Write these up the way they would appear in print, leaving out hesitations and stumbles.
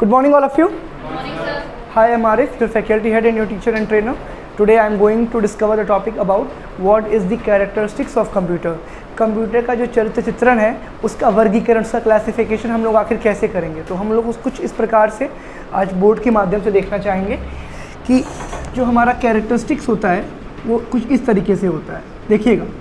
Good morning, all of you. Good morning, sir. Hi, I'm Arif, your faculty head and your teacher and trainer. Today I am going to discover the topic about what is the characteristics of computer. Computer का जो चरित्र चित्रण है उसका वर्गीकरण, उसका classification हम लोग आखिर कैसे करेंगे। तो हम लोग कुछ इस प्रकार से आज बोर्ड के माध्यम से देखना चाहेंगे कि जो हमारा कैरेक्टरिस्टिक्स होता है वो कुछ इस तरीके से होता है। देखिएगा,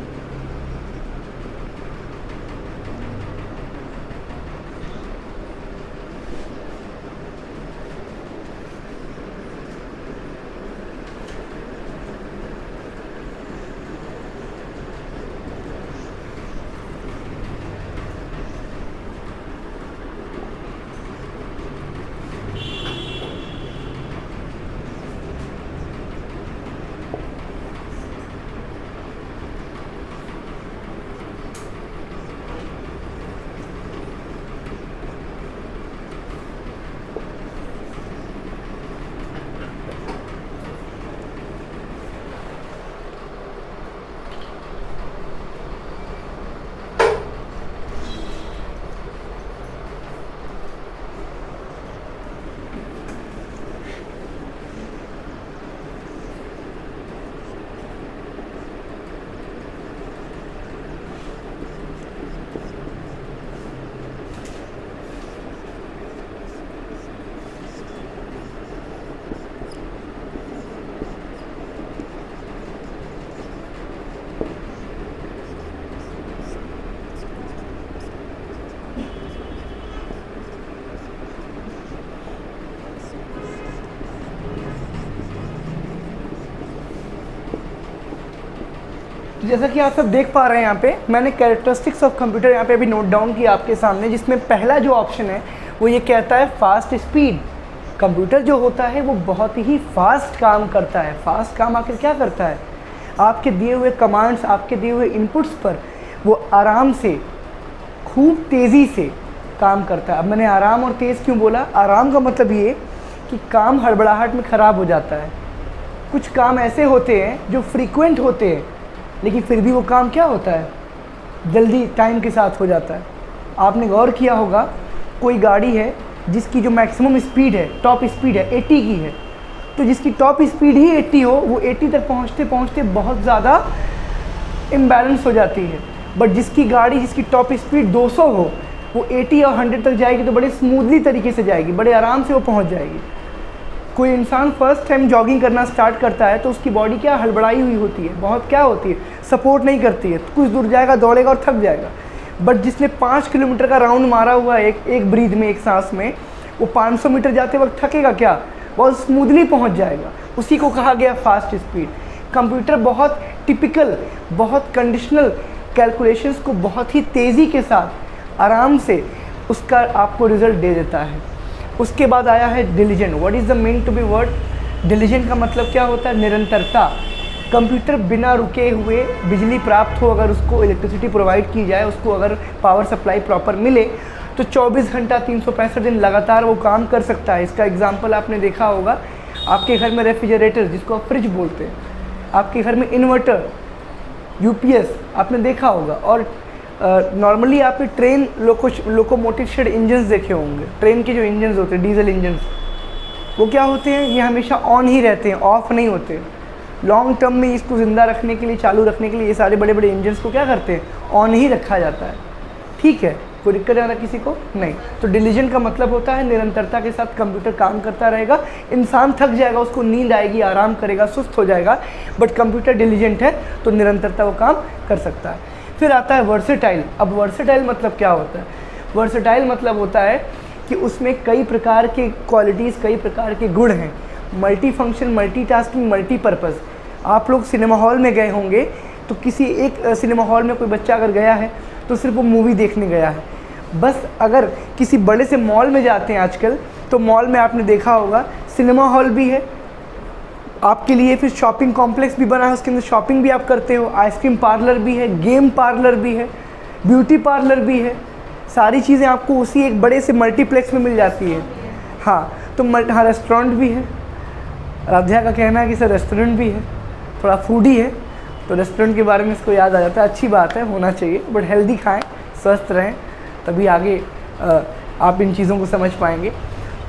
जैसा कि आप सब देख पा रहे हैं, यहाँ पे मैंने कैरेक्टरिस्टिक्स ऑफ कंप्यूटर यहाँ पे अभी नोट डाउन किया आपके सामने, जिसमें पहला जो ऑप्शन है वो ये कहता है फास्ट स्पीड। कंप्यूटर जो होता है वो बहुत ही फास्ट काम करता है। फास्ट काम आखिर क्या करता है? आपके दिए हुए कमांड्स, आपके दिए हुए इनपुट्स पर वो आराम से, खूब तेज़ी से काम करता है। अब मैंने आराम और तेज़ क्यों बोला? आराम का मतलब ये कि काम हड़बड़ाहट में ख़राब हो जाता है। कुछ काम ऐसे होते हैं जो फ्रीक्वेंट होते हैं, लेकिन फिर भी वो काम क्या होता है, जल्दी टाइम के साथ हो जाता है। आपने गौर किया होगा, कोई गाड़ी है जिसकी जो मैक्सिमम स्पीड है, टॉप स्पीड है 80 की है, तो जिसकी टॉप स्पीड ही 80 हो, वो 80 तक पहुंचते पहुंचते बहुत ज़्यादा इम्बैलेंस हो जाती है। बट जिसकी गाड़ी, जिसकी टॉप स्पीड 200 हो, वो 80 और 100 तक जाएगी तो बड़े स्मूथली तरीके से जाएगी, बड़े आराम से वो पहुँच जाएगी। कोई इंसान फर्स्ट टाइम जॉगिंग करना स्टार्ट करता है तो उसकी बॉडी क्या हड़बड़ाई हुई होती है, बहुत क्या होती है, सपोर्ट नहीं करती है, तो कुछ दूर जाएगा, दौड़ेगा और थक जाएगा। बट जिसने 5 किलोमीटर का राउंड मारा हुआ है एक ब्रीथ में, एक सांस में, वो 500 मीटर जाते वक्त थकेगा क्या, बहुत स्मूथली पहुंच जाएगा। उसी को कहा गया फास्ट स्पीड। कंप्यूटर बहुत टिपिकल, बहुत कंडीशनल कैलकुलेशंस को बहुत ही तेज़ी के साथ आराम से उसका आपको रिज़ल्ट दे देता है। उसके बाद आया है diligent. What is the mean to be word? Diligent का मतलब क्या होता है? निरंतरता। कंप्यूटर बिना रुके हुए बिजली प्राप्त हो, अगर उसको इलेक्ट्रिसिटी प्रोवाइड की जाए, उसको अगर पावर सप्लाई प्रॉपर मिले, तो 24 घंटा 365 दिन लगातार वो काम कर सकता है। इसका एग्जांपल आपने देखा होगा, आपके घर में रेफ्रिजरेटर, जिसको आप फ्रिज बोलते हैं, आपके घर में इन्वर्टर, यूपीएस आपने देखा होगा, और नॉर्मली आपने ट्रेन लोकोमोटिव शेड इंजन्स देखे होंगे। ट्रेन के जो इंजन्स होते हैं, डीजल इंजन्स, वो क्या होते हैं, ये हमेशा ऑन ही रहते हैं, ऑफ नहीं होते। लॉन्ग टर्म में इसको ज़िंदा रखने के लिए, चालू रखने के लिए ये सारे बड़े बड़े इंजन्स को क्या करते हैं, ऑन ही रखा जाता है। ठीक है, कोई दिक्कत ज़्यादा किसी को नहीं। तो डिलीजेंट का मतलब होता है निरंतरता के साथ कंप्यूटर काम करता रहेगा। इंसान थक जाएगा, उसको नींद आएगी, आराम करेगा, सुस्त हो जाएगा, बट कंप्यूटर डिलीजेंट है तो निरंतरता वो काम कर सकता है। फिर आता है वर्सेटाइल। अब वर्सेटाइल मतलब क्या होता है? वर्सेटाइल मतलब होता है कि उसमें कई प्रकार के क्वालिटीज़, कई प्रकार के गुण हैं। Multi function, multitasking, multipurpose. आप लोग सिनेमा हॉल में गए होंगे, तो किसी एक सिनेमा हॉल में कोई बच्चा अगर गया है तो सिर्फ वो मूवी देखने गया है। बस अगर किसी बड़े से मॉल में जाते हैं आजकल, तो मॉल में आपने देखा होगा सिनेमा हॉल भी है आपके लिए, फिर शॉपिंग कॉम्प्लेक्स भी बना है, उसके अंदर शॉपिंग भी आप करते हो, आइसक्रीम पार्लर भी है, गेम पार्लर भी है, ब्यूटी पार्लर भी है। सारी चीज़ें आपको उसी एक बड़े से मल्टीप्लेक्स में मिल जाती है। हाँ, तो हाँ, रेस्टोरेंट भी है। राध्या का कहना है कि सर रेस्टोरेंट भी है, थोड़ा फूडी है, तो रेस्टोरेंट के बारे में इसको याद आ जाता है। अच्छी बात है, होना चाहिए, बट हेल्दी खाएं, स्वस्थ रहें, तभी आगे आप इन चीज़ों को समझ पाएंगे।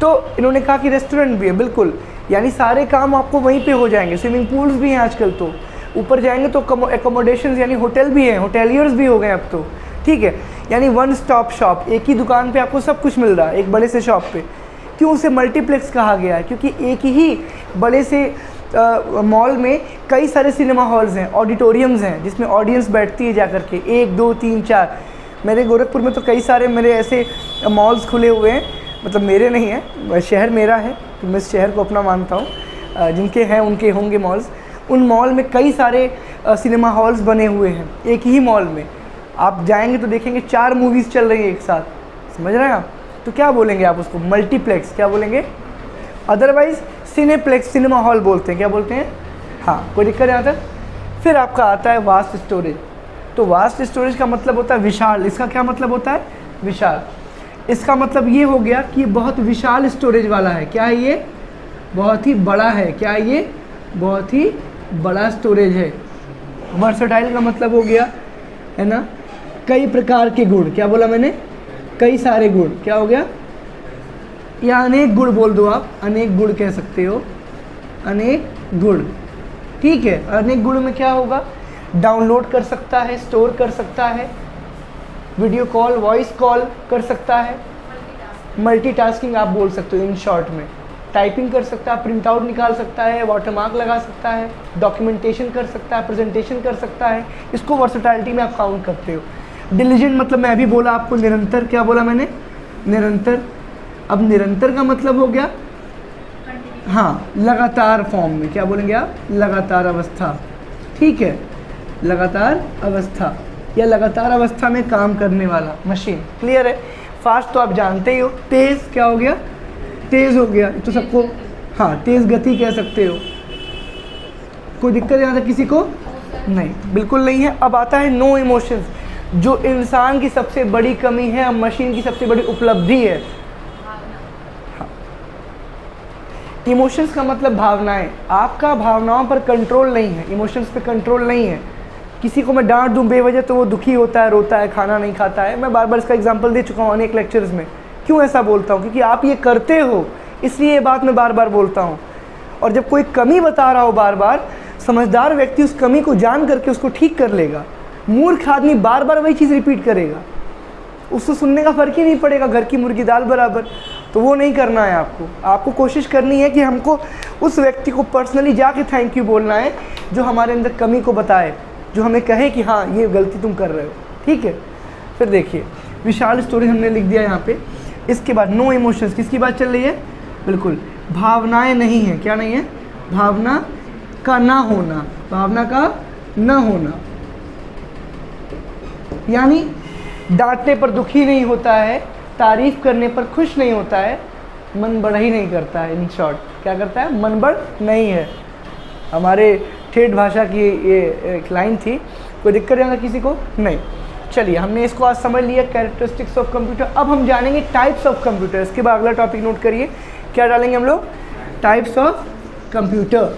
तो इन्होंने कहा कि रेस्टोरेंट भी है, बिल्कुल, यानी सारे काम आपको वहीं पे हो जाएंगे। स्विमिंग पूल्स भी हैं आजकल, तो ऊपर जाएंगे तो एकोमोडेशंस यानी होटल भी हैं, होटेलियर्स भी हो गए अब तो, ठीक है। यानी वन स्टॉप शॉप, एक ही दुकान पे आपको सब कुछ मिल रहा है एक बड़े से शॉप पे। क्यों उसे मल्टीप्लेक्स कहा गया है? क्योंकि एक ही बड़े से मॉल में कई सारे सिनेमा हॉल्स हैं, ऑडिटोरियम्स हैं, जिसमें ऑडियंस बैठती है जा कर के, 1 2 3 4। मेरे गोरखपुर में तो कई सारे मेरे ऐसे मॉल्स खुले हुए हैं, मतलब मेरे नहीं है, शहर मेरा है तो मैं इस शहर को अपना मानता हूँ, जिनके हैं उनके होंगे मॉल्स। उन मॉल में कई सारे सिनेमा हॉल्स बने हुए हैं एक ही मॉल में। आप जाएंगे तो देखेंगे 4 मूवीज़ चल रही हैं एक साथ, समझ रहे हैं आप? तो क्या बोलेंगे आप उसको? मल्टीप्लेक्स, क्या बोलेंगे? अदरवाइज सिनेप्लेक्स, सिनेमा हॉल बोलते हैं, क्या बोलते हैं? हाँ, कोई दिक्कत यहाँ तक? फिर आपका आता है वास्ट स्टोरेज। तो वास्ट स्टोरेज का मतलब होता है विशाल। इसका क्या मतलब होता है? विशाल। इसका मतलब ये हो गया कि बहुत विशाल स्टोरेज वाला है। क्या है ये? बहुत ही बड़ा है। क्या है ये? बहुत ही बड़ा स्टोरेज है। वर्सेटाइल का मतलब हो गया, है ना, कई प्रकार के गुण। क्या बोला मैंने? कई सारे गुण। क्या हो गया? या अनेक गुण बोल दो आप, अनेक गुण कह सकते हो, अनेक गुण, ठीक है। अनेक गुण में क्या होगा? डाउनलोड कर सकता है, स्टोर कर सकता है, वीडियो कॉल, वॉइस कॉल कर सकता है, मल्टीटास्किंग आप बोल सकते हो इन शॉर्ट में, टाइपिंग कर सकता है, प्रिंट आउट निकाल सकता है, वाटरमार्क लगा सकता है, डॉक्यूमेंटेशन कर सकता है, प्रेजेंटेशन कर सकता है। इसको वर्सेटाइलिटी में आप काउंट करते हो। डिलीजेंट मतलब मैं अभी बोला आपको निरंतर। क्या बोला मैंने? निरंतर। अब निरंतर का मतलब हो गया, हाँ, लगातार फॉर्म में। क्या बोलेंगे आप? लगातार अवस्था, ठीक है, लगातार अवस्था या लगातार अवस्था में काम करने वाला मशीन। क्लियर है? फास्ट तो आप जानते ही हो। तेज़ क्या हो गया? तेज़ हो गया तो सबको, हाँ, तेज़ गति कह सकते हो। कोई दिक्कत यहाँ तक किसी को? नहीं, बिल्कुल नहीं है। अब आता है नो इमोशंस, जो इंसान की सबसे बड़ी कमी है और मशीन की सबसे बड़ी उपलब्धि है। इमोशंस का मतलब भावनाएं। आपका भावनाओं पर कंट्रोल नहीं है, इमोशंस पे कंट्रोल नहीं है। किसी को मैं डांट दूं बेवजह तो वो दुखी होता है, रोता है, खाना नहीं खाता है। मैं बार बार इसका एग्जांपल दे चुका हूँ अनेक लेक्चर्स में। क्यों ऐसा बोलता हूँ? क्योंकि आप ये करते हो, इसलिए ये बात मैं बार बार बोलता हूँ। और जब कोई कमी बता रहा हो बार बार, समझदार व्यक्ति उस कमी को जान करके उसको ठीक कर लेगा। मूर्ख आदमी बार बार वही चीज़ रिपीट करेगा, उसको सुनने का फ़र्क ही नहीं पड़ेगा, घर की मुर्गी दाल बराबर। तो वो नहीं करना है आपको। आपको कोशिश करनी है कि हमको उस व्यक्ति को पर्सनली जाके थैंक यू बोलना है जो हमारे अंदर कमी को बताए, जो हमें कहे कि हाँ ये गलती तुम कर रहे हो, ठीक है। फिर देखिए, विशाल स्टोरेज हमने लिख दिया यहाँ पे। इसके बाद नो इमोशंस, किसकी बात चल रही है? बिल्कुल, भावनाएं नहीं है। क्या नहीं है? भावना का ना होना, भावना का ना होना, यानी डांटने पर दुखी नहीं होता है, तारीफ करने पर खुश नहीं होता है, मन बढ़ ही नहीं करता है। इन शॉर्ट क्या करता है? मन बढ़ नहीं है। हमारे ठेठ भाषा की ये एक लाइन थी। कोई दिक्कत है किसी को? नहीं। चलिए, हमने इसको आज समझ लिया, कैरेक्टरिस्टिक्स ऑफ कंप्यूटर। अब हम जानेंगे टाइप्स ऑफ कंप्यूटर। इसके बाद अगला टॉपिक नोट करिए, क्या डालेंगे हम लोग? Types of computer.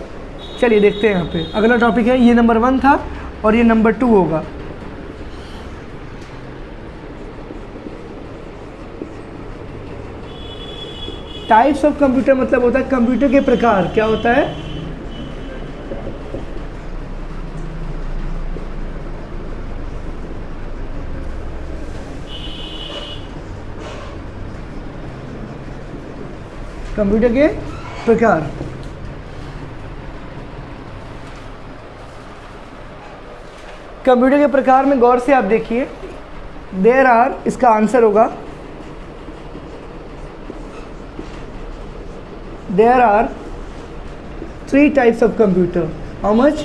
चलिए देखते हैं यहाँ पे अगला टॉपिक है। ये नंबर 1 था और ये नंबर 2 होगा। टाइप्स ऑफ कंप्यूटर मतलब होता है कंप्यूटर के प्रकार। क्या होता है? कंप्यूटर के प्रकार। कंप्यूटर के प्रकार में गौर से आप देखिए, देयर आर, इसका आंसर होगा there are 3 types of computer. How much?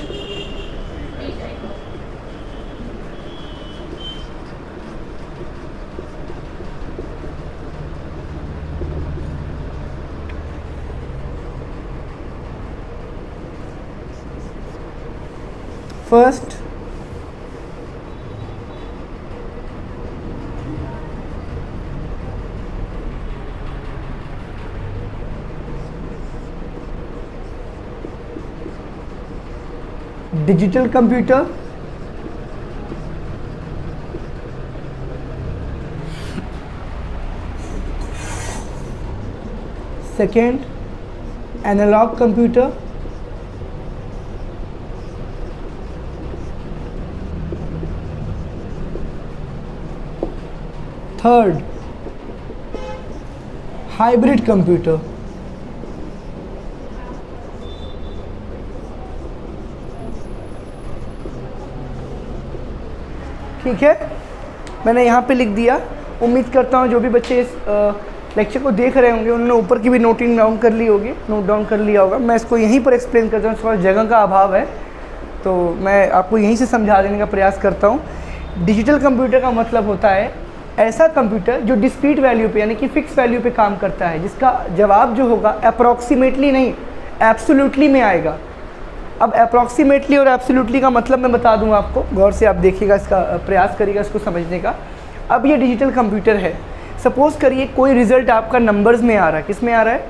First, digital computer, second analogue computer, third hybrid computer. ठीक है, मैंने यहाँ पे लिख दिया। उम्मीद करता हूँ जो भी बच्चे इस लेक्चर को देख रहे होंगे उन्होंने ऊपर की भी नोट डाउन कर ली होगी, नोट डाउन कर लिया होगा। मैं इसको यहीं पर एक्सप्लेन करता हूँ, थोड़ा जगह का अभाव है तो मैं आपको यहीं से समझा देने का प्रयास करता हूँ। डिजिटल कंप्यूटर का मतलब होता है ऐसा कंप्यूटर जो डिस्क्रीट वैल्यू पे यानी कि फिक्स वैल्यू पे काम करता है, जिसका जवाब जो होगा अप्रॉक्सीमेटली नहीं एब्सोल्युटली में आएगा। अब अप्रॉक्सीमेटली और एब्सोल्युटली का मतलब मैं बता दूंगा आपको, गौर से आप देखिएगा, इसका प्रयास करिएगा इसको समझने का। अब ये डिजिटल कंप्यूटर है, सपोज़ करिए कोई रिजल्ट आपका नंबर्स में आ रहा है, किस में आ रहा है,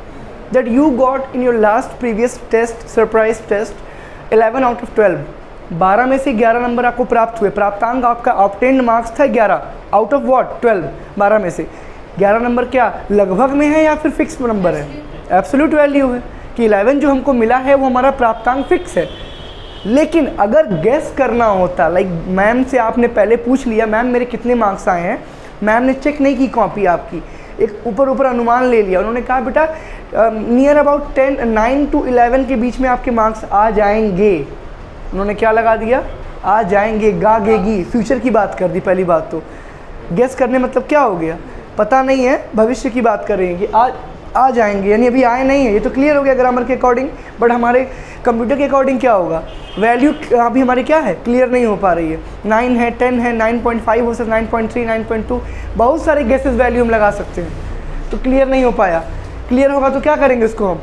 that you got in your last previous test surprise test 11 out of 12, 12 में से 11 नंबर आपको प्राप्त हुए। प्राप्तांक आपका ऑब्टेन्ड मार्क्स था 11 आउट ऑफ व्हाट 12, 12 में से 11 नंबर क्या लगभग में है या फिर फिक्स नंबर है, एब्सोल्यूट वैल्यू है कि 11 जो हमको मिला है वो हमारा प्राप्तांक फिक्स है। लेकिन अगर गेस करना होता, लाइक मैम से आपने पहले पूछ लिया मैम मेरे कितने मार्क्स आए हैं, मैम ने चेक नहीं की कॉपी आपकी, एक ऊपर ऊपर अनुमान ले लिया, उन्होंने कहा बेटा नियर अबाउट 10 9 to 11 के बीच में आपके मार्क्स आ जाएंगे। उन्होंने क्या लगा दिया, आ जाएंगे, गा गेगी, फ्यूचर की बात कर दी। पहली बात तो गेस करने मतलब क्या हो गया, पता नहीं है, भविष्य की बात कर रही है कि आ जाएंगे, यानी अभी आए नहीं है। ये तो क्लियर हो गया ग्रामर के अकॉर्डिंग, बट हमारे कंप्यूटर के अकॉर्डिंग क्या होगा, वैल्यू अभी हमारी क्या है, क्लियर नहीं हो पा रही है। 9 है, 10 है, 9.5 हो सकता, 9.3, 9.2, बहुत सारे गेसेस वैल्यू हम लगा सकते हैं, तो क्लियर नहीं हो पाया। क्लियर होगा तो क्या करेंगे, उसको हम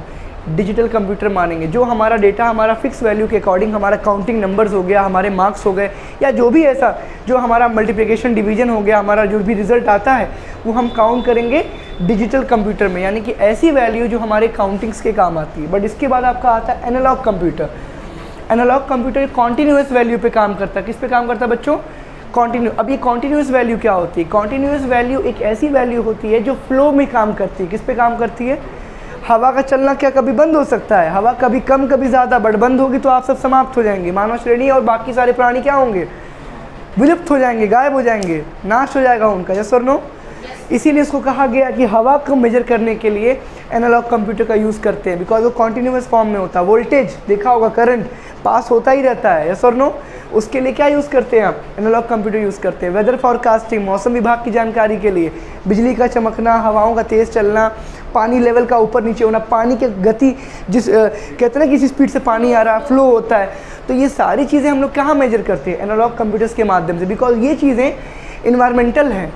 डिजिटल कंप्यूटर मानेंगे। जो हमारा डेटा हमारा फिक्स वैल्यू के अकॉर्डिंग, हमारा काउंटिंग नंबर्स हो गया, हमारे मार्क्स हो गए, या जो भी ऐसा जो हमारा मल्टीप्लिकेशन डिवीजन हो गया, हमारा जो भी रिजल्ट आता है वो हम काउंट करेंगे डिजिटल कंप्यूटर में, यानी कि ऐसी वैल्यू जो हमारे काउंटिंग्स के काम आती है। बट इसके बाद आपका आता है analogue computer. Analogue computer continuous value पे काम करता है। किस पे काम करता है बच्चों, कॉन्टीन्यू। अब ये कॉन्टीन्यूअस वैल्यू क्या होती है, कॉन्टीन्यूअस वैल्यू एक ऐसी वैल्यू होती है जो फ्लो में काम करती है। किस पे काम करती है, हवा का चलना क्या कभी बंद हो सकता है, हवा कभी कम कभी ज़्यादा, बट बंद होगी तो आप सब समाप्त हो जाएंगे, मानव श्रेणी और बाकी सारे प्राणी क्या होंगे, विलुप्त हो जाएंगे, गायब हो जाएंगे, नाश हो जाएगा उनका, यस और नो। इसीलिए इसको कहा गया कि हवा को मेजर करने के लिए एनालॉग कंप्यूटर का यूज़ करते हैं, बिकॉज वो कॉन्टीन्यूअस फॉर्म में होता है। वोल्टेज देखा होगा, करंट पास होता ही रहता है, यस और नो। उसके लिए क्या यूज़ करते हैं आप, एनालॉग कंप्यूटर यूज़ करते हैं। वेदर फॉरकास्टिंग, मौसम विभाग की जानकारी के लिए, बिजली का चमकना, हवाओं का तेज़ चलना, पानी लेवल का ऊपर नीचे होना, पानी की गति जिस कहते हैं ना किसी स्पीड से पानी आ रहा है, फ्लो होता है, तो ये सारी चीज़ें हम लोग कहाँ मेजर करते हैं, एनालॉग कंप्यूटर्स के माध्यम से। बिकॉज ये चीज़ें इन्वायरमेंटल हैं,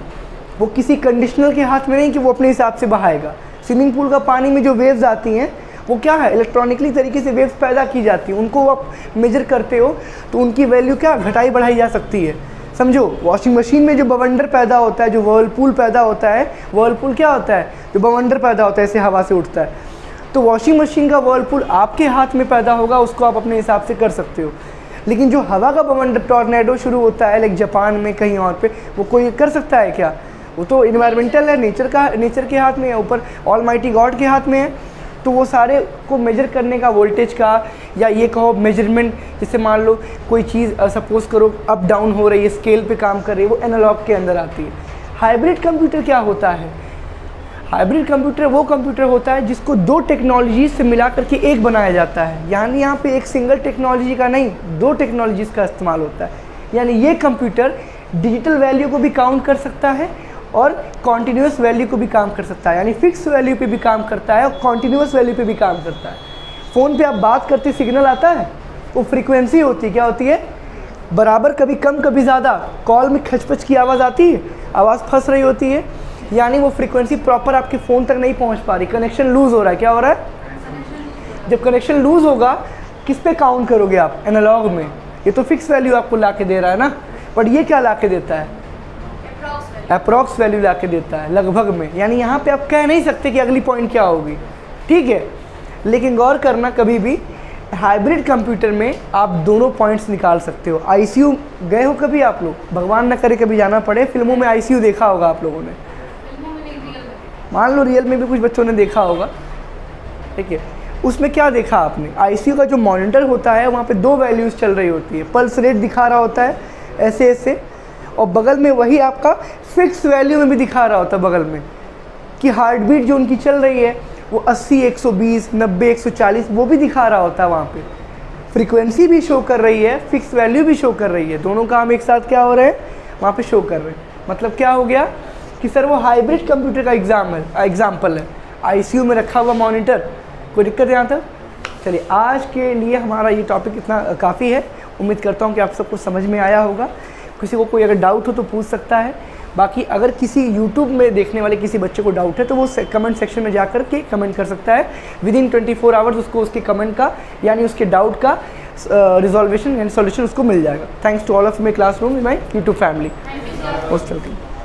वो किसी कंडीशनर के हाथ में नहीं कि वो अपने हिसाब से बहाएगा। स्विमिंग पूल का पानी में जो वेव्स आती हैं वो क्या है, इलेक्ट्रॉनिकली तरीके से वेव्स पैदा की जाती हैं, उनको आप मेजर करते हो तो उनकी वैल्यू क्या घटाई बढ़ाई जा सकती है। समझो, वॉशिंग मशीन में जो बवंडर पैदा होता है, जो वर्लपूल पैदा होता है, वर्लपूल क्या होता है, जो बवंडर पैदा होता है, ऐसे हवा से उठता है, तो वॉशिंग मशीन का वर्लपूल आपके हाथ में पैदा होगा, उसको आप अपने हिसाब से कर सकते हो। लेकिन जो हवा का बवंडर, टॉर्नेडो शुरू होता है लाइक जापान में कहीं और पे, वो कोई कर सकता है क्या, वो तो इन्वायरमेंटल है, नेचर के हाथ में है, ऊपर ऑलमाइटी गॉड के हाथ में है। तो वो सारे को मेजर करने का, वोल्टेज का, या ये कहो मेजरमेंट, जैसे मान लो कोई चीज़ सपोज़ करो अप डाउन हो रही है, स्केल पे काम कर रही है, वो एनालॉग के अंदर आती है। हाइब्रिड कंप्यूटर क्या होता है, हाइब्रिड कंप्यूटर वो कंप्यूटर होता है जिसको दो टेक्नोलॉजी से मिला करके एक बनाया जाता है, यानी यहाँ पे एक सिंगल टेक्नोलॉजी का नहीं, दो टेक्नोलॉजीज़ का इस्तेमाल होता है। यानी ये कंप्यूटर डिजिटल वैल्यू को भी काउंट कर सकता है और कॉन्टीन्यूअस वैल्यू को भी काम कर सकता है, यानी फिक्स वैल्यू पे भी काम करता है और कॉन्टीन्यूअस वैल्यू पे भी काम करता है। फ़ोन पे आप बात करते सिग्नल आता है, वो फ्रीक्वेंसी होती है, क्या होती है, बराबर, कभी कम कभी ज़्यादा। कॉल में खचपच की आवाज़ आती है, आवाज़ फंस रही होती है, यानी वो फ्रीक्वेंसी प्रॉपर आपके फ़ोन तक नहीं पहुँच पा रही, कनेक्शन लूज़ हो रहा है। क्या हो रहा है, जब कनेक्शन लूज़ होगा किस पे काउंट करोगे आप, एनालॉग में। ये तो फिक्स वैल्यू आपको ला के दे रहा है ना, बट ये क्या ला के देता है, अप्रॉक्स वैल्यू ला के देता है, लगभग में। यानी यहाँ पे आप कह नहीं सकते कि अगली पॉइंट क्या होगी, ठीक है। लेकिन गौर करना, कभी भी हाइब्रिड कंप्यूटर में आप दोनों पॉइंट्स निकाल सकते हो। आईसीयू गए हो कभी आप लोग, भगवान न करे कभी जाना पड़े, फिल्मों में आईसीयू देखा होगा आप लोगों ने, मान लो रियल में भी कुछ बच्चों ने देखा होगा, ठीक है। उसमें क्या देखा आपने, आईसीयू का जो मॉनिटर होता है वहाँ पे 2 वैल्यूज़ चल रही होती है, पल्स रेट दिखा रहा होता है ऐसे ऐसे, और बगल में वही आपका फिक्स वैल्यू में भी दिखा रहा होता है बगल में कि हार्ट बीट जो उनकी चल रही है वो 80, 120, 90, 140 वो भी दिखा रहा होता है वहाँ पे। फ्रीक्वेंसी भी शो कर रही है, फिक्स वैल्यू भी शो कर रही है, दोनों काम एक साथ क्या हो रहे हैं वहाँ पे शो कर रहे हैं। मतलब क्या हो गया कि सर वो हाइब्रिड कंप्यूटर का एग्जाम्पल है, आईसीयू में रखा हुआ मॉनिटर। कोई दिक्कत यहाँ तक? चलिए, आज के लिए हमारा ये टॉपिक इतना काफ़ी है। उम्मीद करता हूँ कि आप सबको समझ में आया होगा। किसी को कोई अगर डाउट हो तो पूछ सकता है। बाकी अगर किसी यूट्यूब में देखने वाले किसी बच्चे को डाउट है तो वो कमेंट सेक्शन में जाकर के कमेंट कर सकता है। विदिन 24 आवर्स उसको उसके कमेंट का यानी उसके डाउट का रिजॉल्वेशन यानी सॉल्यूशन उसको मिल जाएगा। Thanks to all of my classroom, my YouTube family. Most welcome.